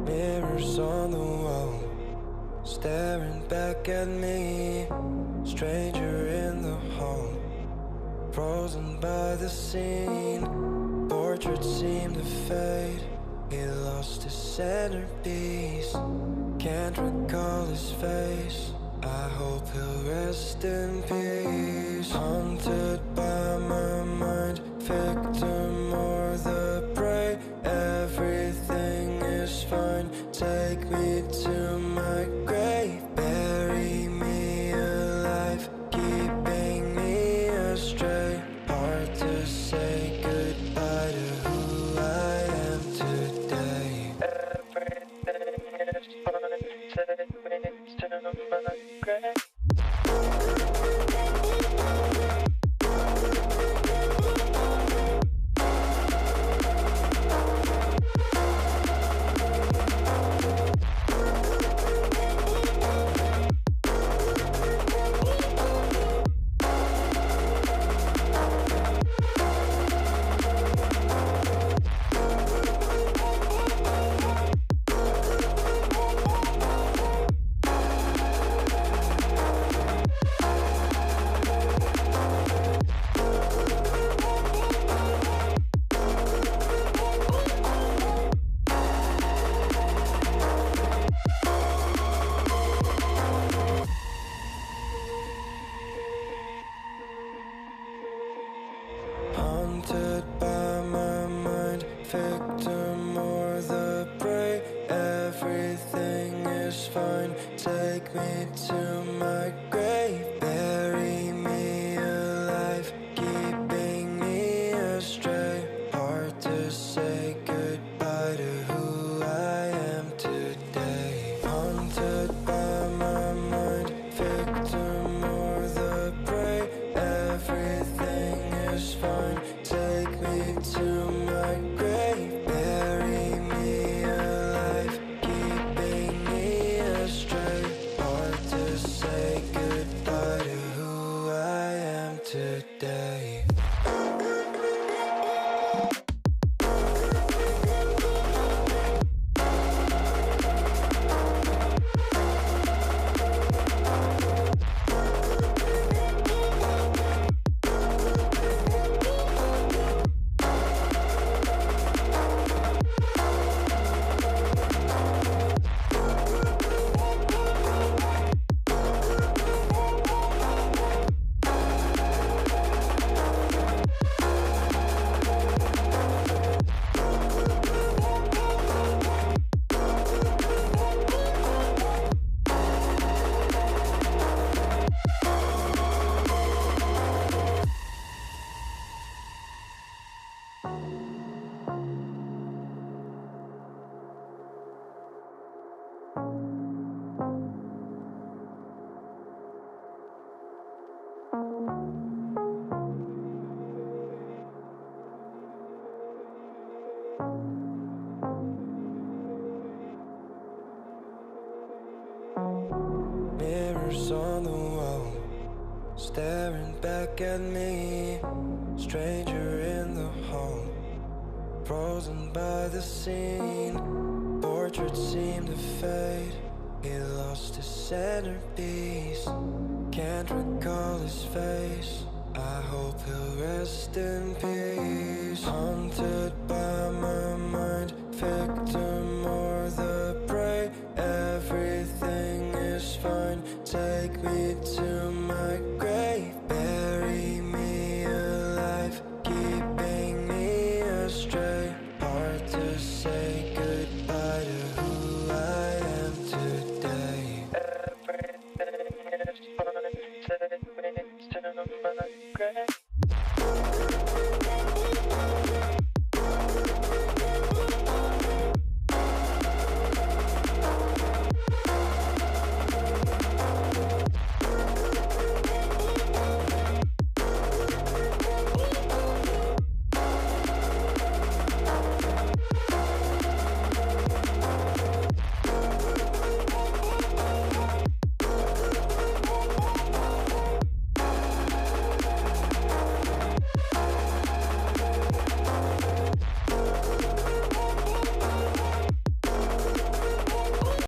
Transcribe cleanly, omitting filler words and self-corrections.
Mirrors on the wall, staring back at me. Stranger in the hall, frozen by the scene. Portraits seem to fade, he lost his centerpiece. Can't recall his face, I hope he'll rest in peace. Haunted by my mind, victim or the prey. Everything is fine, take me to my grave. Bury me alive, keeping me astray. Hard to say goodbye to who I am today. Everything is fine, take me to my grave. Haunted by my mind, victim or the prey. Everything is fine, take me to my grave. Bury me alive, keeping me astray. Hard to say goodbye to who I am today. Haunted by my mind, victim or the prey. Everything is fine, take me to my grave. Bury me alive, keeping me astray. Hard to say goodbye to who I am today. Mirrors on the wall, staring back at me. Stranger in the hall, frozen by the scene. Portraits seem to fade, he lost his centerpiece. Can't recall his face, I hope he'll rest in peace. Haunted by my mind, victim or the prey. Everything is fine, take me to my grave. Bury me alive, keeping me astray. Hard to say goodbye to who I am today. Everything is fine, take me to my grave.